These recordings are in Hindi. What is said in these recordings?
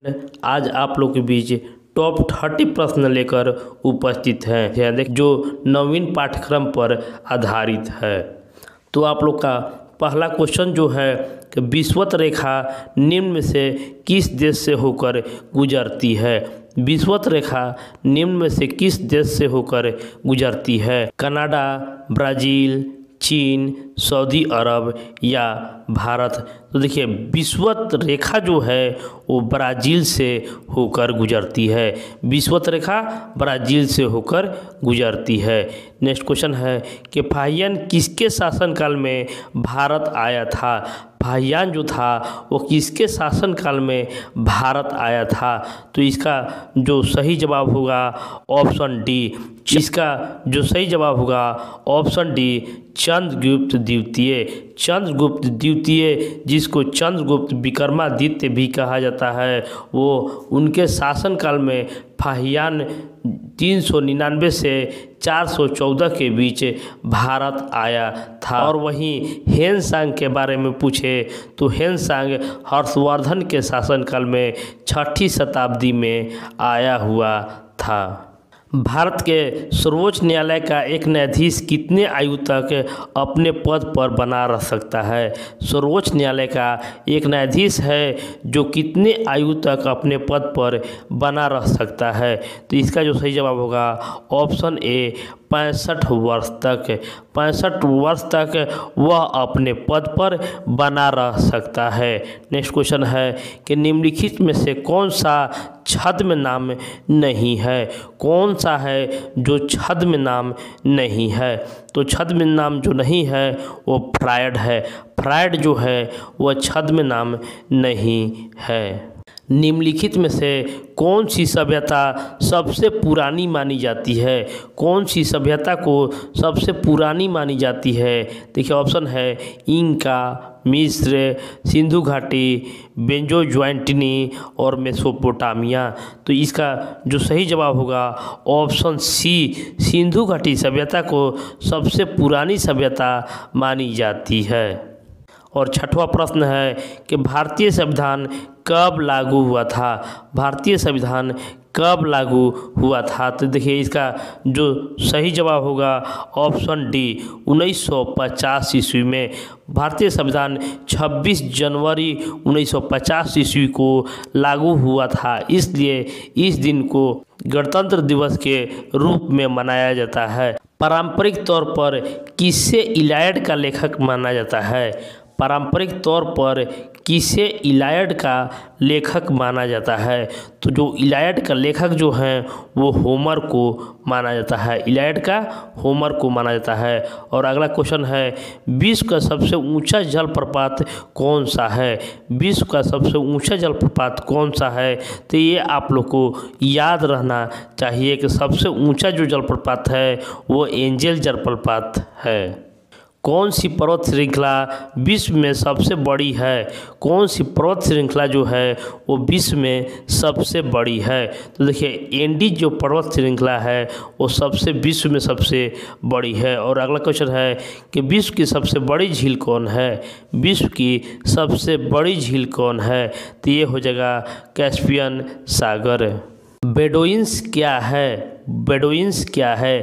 आज आप लोग के बीच टॉप 30 प्रश्न लेकर उपस्थित हैं जो नवीन पाठ्यक्रम पर आधारित है। तो आप लोग का पहला क्वेश्चन जो है कि विषुवत रेखा निम्न में से किस देश से होकर गुजरती है। विषुवत रेखा निम्न में से किस देश से होकर गुजरती है। कनाडा, ब्राज़ील, चीन, सऊदी अरब या भारत। तो देखिए विषुवत रेखा जो है वो ब्राज़ील से होकर गुजरती है। विषुवत रेखा ब्राज़ील से होकर गुजरती है। नेक्स्ट क्वेश्चन है कि फाहियान किसके शासनकाल में भारत आया था। फाहियान जो था वो किसके शासनकाल में भारत आया था। तो इसका जो सही जवाब होगा ऑप्शन डी। इसका जो सही जवाब होगा ऑप्शन डी, चंद्रगुप्त द्वितीय। चंद्रगुप्त द्वितीय, जिसको चंद्रगुप्त विक्रमादित्य भी कहा जाता है, वो उनके शासनकाल में फाहियान 399 से 414 के बीच भारत आया था। और वहीं हेनसांग के बारे में पूछे तो हेनसांग हर्षवर्धन के शासनकाल में 6ठी शताब्दी में आया हुआ था। भारत के सर्वोच्च न्यायालय का एक न्यायाधीश कितने आयु तक अपने पद पर बना रह सकता है। सर्वोच्च न्यायालय का एक न्यायाधीश है जो कितने आयु तक अपने पद पर बना रह सकता है। तो इसका जो सही जवाब होगा ऑप्शन ए, 65 वर्ष तक। 65 वर्ष तक वह अपने पद पर बना रह सकता है। नेक्स्ट क्वेश्चन है कि निम्नलिखित में से कौन सा छद्म नाम नहीं है। कौन सा है जो छद्म नाम नहीं है। तो छद्म नाम जो नहीं है वो फ्रायड है। फ्रायड जो है वह छद्म नाम नहीं है। निम्नलिखित में से कौन सी सभ्यता सबसे पुरानी मानी जाती है। कौन सी सभ्यता को सबसे पुरानी मानी जाती है। देखिए ऑप्शन है इंका, मिस्र, सिंधु घाटी, बेंजोज्वाइंटनी और मेसोपोटामिया। तो इसका जो सही जवाब होगा ऑप्शन सी, सिंधु घाटी सभ्यता को सबसे पुरानी सभ्यता मानी जाती है। और छठवां प्रश्न है कि भारतीय संविधान कब लागू हुआ था। भारतीय संविधान कब लागू हुआ था। तो देखिए इसका जो सही जवाब होगा ऑप्शन डी, 1950 ईस्वी में। भारतीय संविधान 26 जनवरी 1950 ईस्वी को लागू हुआ था। इसलिए इस दिन को गणतंत्र दिवस के रूप में मनाया जाता है। पारंपरिक तौर पर किसे इलायड का लेखक माना जाता है। पारंपरिक तौर पर किसे इलायड का लेखक माना जाता है। तो जो इलायड का लेखक जो हैं वो होमर को माना जाता है। इलायड का होमर को माना जाता है। और अगला क्वेश्चन है विश्व का सबसे ऊंचा जलप्रपात कौन सा है। विश्व का सबसे ऊंचा जलप्रपात कौन सा है। तो ये आप लोग को याद रहना चाहिए कि सबसे ऊंचा जो जलप्रपात है वो एंजल जलप्रपात है। कौन सी पर्वत श्रृंखला विश्व में सबसे बड़ी है। कौन सी पर्वत श्रृंखला जो है वो विश्व में सबसे बड़ी है। तो देखिए एंडीज जो पर्वत श्रृंखला है वो विश्व में सबसे बड़ी है। और अगला क्वेश्चन है कि विश्व की सबसे बड़ी झील कौन है। विश्व की सबसे बड़ी झील कौन है। तो ये हो जाएगा कैस्पियन सागर। बेडोइंस क्या है। बेडोइंस क्या है।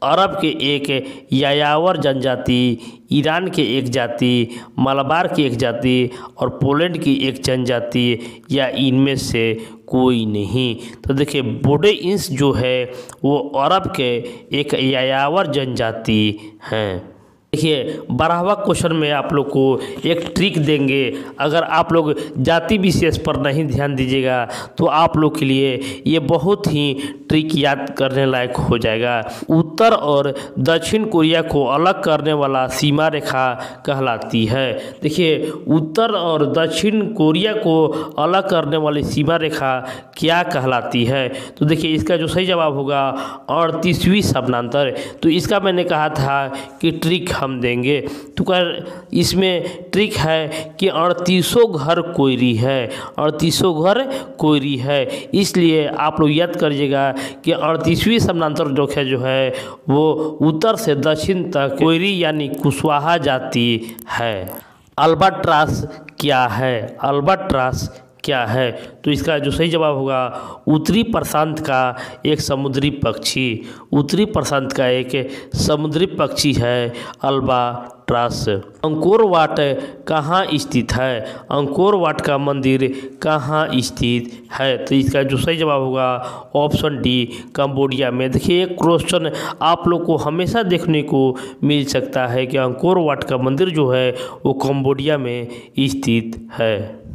अरब के एक यायावर जनजाति, ईरान के एक जाति, मलाबार की एक जाति और पोलैंड की एक जनजाति या इनमें से कोई नहीं। तो देखिए बेडोइंस जो है वो अरब के एक यायावर जनजाति हैं। देखिए 12वां क्वेश्चन में आप लोग को एक ट्रिक देंगे। अगर आप लोग जाति विशेष पर नहीं ध्यान दीजिएगा तो आप लोग के लिए ये बहुत ही ट्रिक याद करने लायक हो जाएगा। उत्तर और दक्षिण कोरिया को अलग करने वाला सीमा रेखा कहलाती है। देखिए उत्तर और दक्षिण कोरिया को अलग करने वाली सीमा रेखा क्या कहलाती है। तो देखिए इसका जो सही जवाब होगा 38वीं समानांतर। तो इसका मैंने कहा था कि ट्रिक हम देंगे। तो इसमें ट्रिक है कि 38 घर कोयरी है। 38 घर कोयरी है। इसलिए आप लोग याद करिएगा कि 38वीं समानांतर रेखा जो है वो उत्तर से दक्षिण तक कोयरी यानी कुशवाहा जाति है। अल्बाट्रॉस क्या है। अल्बाट्रॉस क्या है? तो इसका जो सही जवाब होगा उत्तरी प्रशांत का एक समुद्री पक्षी। उत्तरी प्रशांत का एक समुद्री पक्षी है अल्बाट्रॉस। अंकोर वाट कहाँ स्थित है? अंकोर वाट का मंदिर कहाँ स्थित है? तो इसका जो सही जवाब होगा ऑप्शन डी कंबोडिया में। देखिए एक क्वेश्चन आप लोग को हमेशा देखने को मिल सकता है कि अंकोर वाट का मंदिर जो है वो कंबोडिया में स्थित है।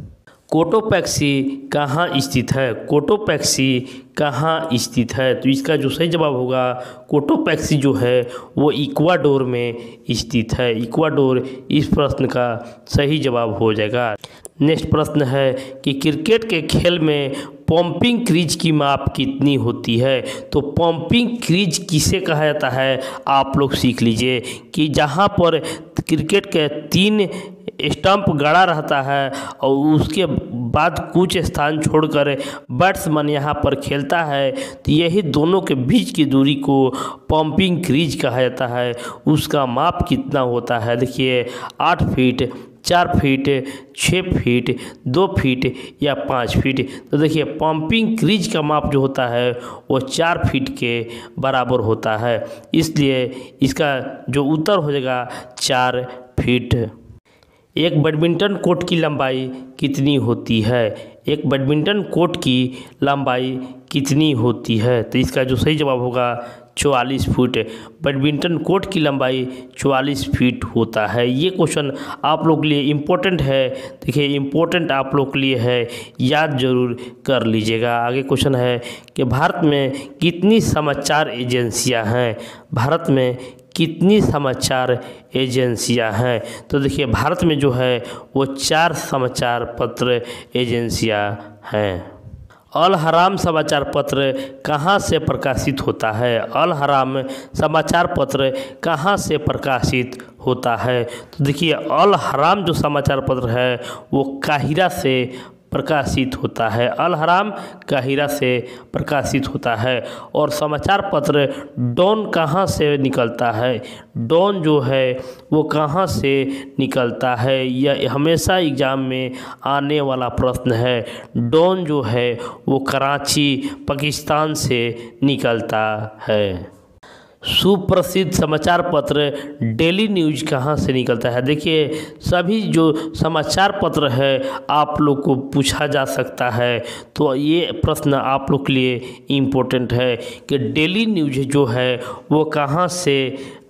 कोटोपैक्सी कहाँ स्थित है? कोटोपैक्सी कहाँ स्थित है? तो इसका जो सही जवाब होगा कोटोपैक्सी जो है वो इक्वाडोर में स्थित है। इक्वाडोर इस प्रश्न का सही जवाब हो जाएगा। नेक्स्ट प्रश्न है कि क्रिकेट के खेल में पंपिंग क्रीज की माप कितनी होती है? तो पंपिंग क्रीज किसे कहा जाता है आप लोग सीख लीजिए कि जहाँ पर क्रिकेट के 3 स्टंप गड़ा रहता है और उसके बाद कुछ स्थान छोड़कर बैट्समैन यहाँ पर खेलता है, तो यही दोनों के बीच की दूरी को पंपिंग क्रीज कहा जाता है। उसका माप कितना होता है? देखिए 8 फीट, 4 फीट, 6 फीट, 2 फीट या 5 फीट। तो देखिए पंपिंग क्रीज का माप जो होता है वो 4 फीट के बराबर होता है, इसलिए इसका जो उत्तर हो जाएगा 4 फीट। एक बैडमिंटन कोर्ट की लंबाई कितनी होती है? एक बैडमिंटन कोर्ट की लंबाई कितनी होती है? तो इसका जो सही जवाब होगा 44 फुट। बैडमिंटन कोर्ट की लंबाई 44 फीट होता है। ये क्वेश्चन आप लोग के लिए इम्पोर्टेंट है। देखिए इम्पोर्टेंट आप लोग के लिए है, याद जरूर कर लीजिएगा। आगे क्वेश्चन है कि भारत में कितनी समाचार एजेंसियां हैं? भारत में कितनी समाचार एजेंसियां हैं? तो देखिए भारत में जो है वो 4 समाचार पत्र एजेंसियां हैं। अल हराम समाचार पत्र कहाँ से प्रकाशित होता है? अल हराम समाचार पत्र कहाँ से प्रकाशित होता है? तो देखिए अल हराम जो समाचार पत्र है वो काहिरा से प्रकाशित होता है। अल हराम काहिरा से प्रकाशित होता है। और समाचार पत्र डॉन कहाँ से निकलता है? डॉन जो है वो कहाँ से निकलता है? यह हमेशा एग्जाम में आने वाला प्रश्न है। डॉन जो है वो कराची पाकिस्तान से निकलता है। सुप्रसिद्ध समाचार पत्र डेली न्यूज कहाँ से निकलता है? देखिए सभी जो समाचार पत्र है आप लोग को पूछा जा सकता है, तो ये प्रश्न आप लोग के लिए इम्पोर्टेंट है कि डेली न्यूज जो है वो कहाँ से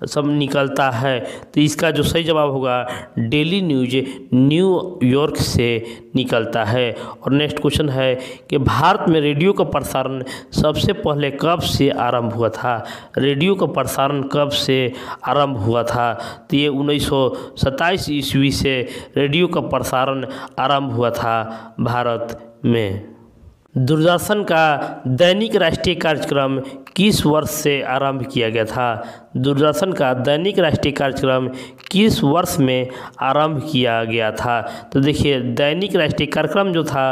सब निकलता है। तो इसका जो सही जवाब होगा डेली न्यूज न्यूयॉर्क से निकलता है। और नेक्स्ट क्वेश्चन है कि भारत में रेडियो का प्रसारण सबसे पहले कब से आरंभ हुआ था? रेडियो का प्रसारण कब से आरंभ हुआ था? तो ये 1927 ईस्वी से रेडियो का प्रसारण आरंभ हुआ था भारत में। दूरदर्शन का दैनिक राष्ट्रीय कार्यक्रम किस वर्ष से आरंभ किया गया था? दूरदर्शन का दैनिक राष्ट्रीय कार्यक्रम किस वर्ष में आरंभ किया गया था? तो देखिए दैनिक राष्ट्रीय कार्यक्रम जो था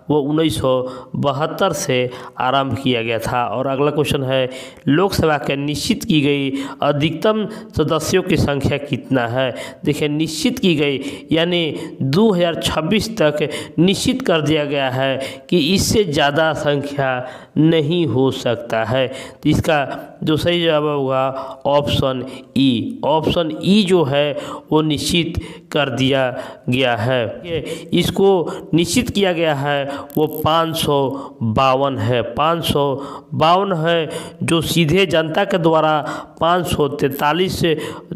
वो 1972 से आरंभ किया गया था। और अगला क्वेश्चन है लोकसभा के निश्चित की गई अधिकतम सदस्यों की संख्या कितना है? देखिए निश्चित की गई यानी 2026 तक निश्चित कर दिया गया है कि इससे ज़्यादा संख्या नहीं हो सकता है। तो इसका जो सही जवाब होगा ऑप्शन ई। ऑप्शन ई जो है वो निश्चित कर दिया गया है। इसको निश्चित किया गया है वो 552 है। 552 है जो सीधे जनता के द्वारा 543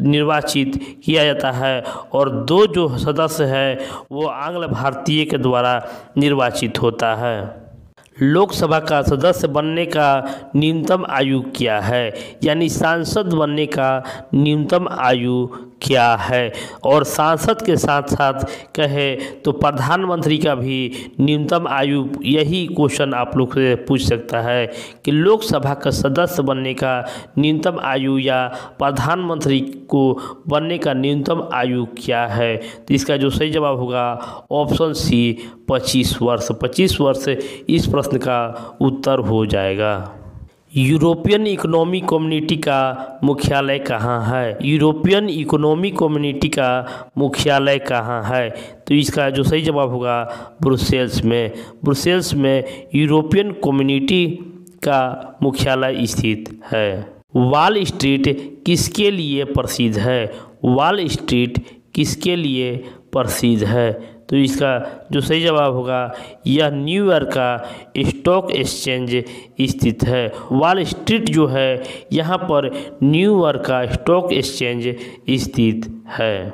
निर्वाचित किया जाता है और 2 जो सदस्य है वो आंग्ल भारतीय के द्वारा निर्वाचित होता है। लोकसभा का सदस्य बनने का न्यूनतम आयु क्या है? यानी सांसद बनने का न्यूनतम आयु क्या है? और सांसद के साथ साथ कहे तो प्रधानमंत्री का भी न्यूनतम आयु, यही क्वेश्चन आप लोग से पूछ सकता है कि लोकसभा का सदस्य बनने का न्यूनतम आयु या प्रधानमंत्री को बनने का न्यूनतम आयु क्या है? तो इसका जो सही जवाब होगा ऑप्शन सी 25 वर्ष। 25 वर्ष इस प्रश्न का उत्तर हो जाएगा। यूरोपियन इकोनॉमिक कम्युनिटी का मुख्यालय कहाँ है? यूरोपियन इकोनॉमिक कम्युनिटी का मुख्यालय कहाँ है? तो इसका जो सही जवाब होगा ब्रुसेल्स में। ब्रुसेल्स में यूरोपियन कम्युनिटी का मुख्यालय स्थित है। वॉल स्ट्रीट किसके लिए प्रसिद्ध है? वॉल स्ट्रीट किसके लिए प्रसिद्ध है? तो इसका जो सही जवाब होगा यह न्यूयॉर्क का स्टॉक एक्सचेंज स्थित है। वॉल स्ट्रीट जो है यहाँ पर न्यूयॉर्क का स्टॉक एक्सचेंज स्थित है।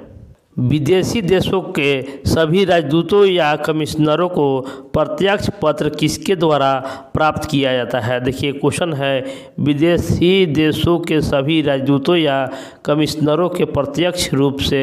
विदेशी देशों के सभी राजदूतों या कमिश्नरों को प्रत्यक्ष पत्र किसके द्वारा प्राप्त किया जाता है? देखिए क्वेश्चन है, विदेशी देशों के सभी राजदूतों या कमिश्नरों के प्रत्यक्ष रूप से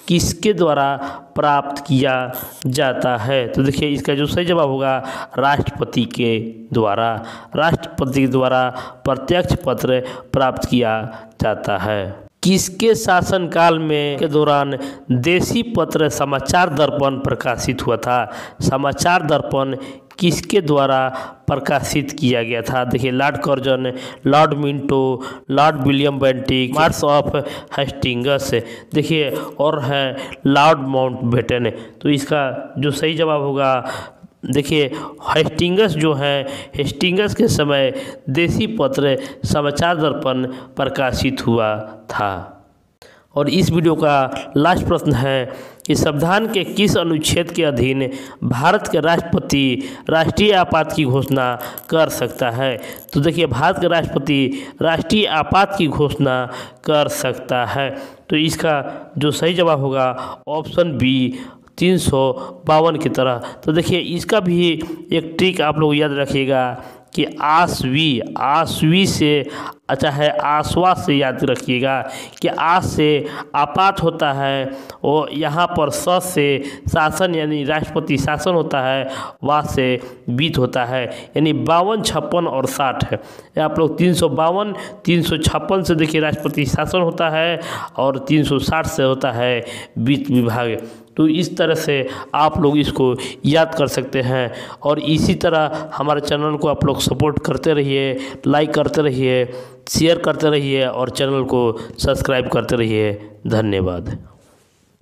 किसके द्वारा प्राप्त किया जाता है? तो देखिए इसका जो सही जवाब होगा राष्ट्रपति के द्वारा। राष्ट्रपति के द्वारा प्रत्यक्ष पत्र प्राप्त किया जाता है। किसके शासनकाल में के दौरान देशी पत्र समाचार दर्पण प्रकाशित हुआ था? समाचार दर्पण किसके द्वारा प्रकाशित किया गया था? देखिए Lord Curzon, Lord Minto, Lord William Bentinck, marks of Hastings, देखिए और है लॉर्ड माउंटबेटन। तो इसका जो सही जवाब होगा देखिए हेस्टिंग्स जो है, हेस्टिंग्स के समय देशी पत्र समाचार दर्पण प्रकाशित हुआ था। और इस वीडियो का लास्ट प्रश्न है कि संविधान के किस अनुच्छेद के अधीन भारत के राष्ट्रपति राष्ट्रीय आपात की घोषणा कर सकता है? तो देखिए भारत के राष्ट्रपति राष्ट्रीय आपात की घोषणा कर सकता है। तो इसका जो सही जवाब होगा ऑप्शन बी 352 की तरह। तो देखिए इसका भी एक ट्रिक आप लोग याद रखिएगा कि आसवी से अच्छा है आसवा से याद रखिएगा कि आस से आपात होता है और यहाँ पर स से शासन यानी राष्ट्रपति शासन होता है, वा से बीत होता है, यानी 52, 56 और 60 है। आप लोग 352, 356 से देखिए राष्ट्रपति शासन होता है और 360 से होता है वित्त विभाग। तो इस तरह से आप लोग इसको याद कर सकते हैं। और इसी तरह हमारे चैनल को आप लोग सपोर्ट करते रहिए, लाइक करते रहिए, शेयर करते रहिए और चैनल को सब्सक्राइब करते रहिए। धन्यवाद।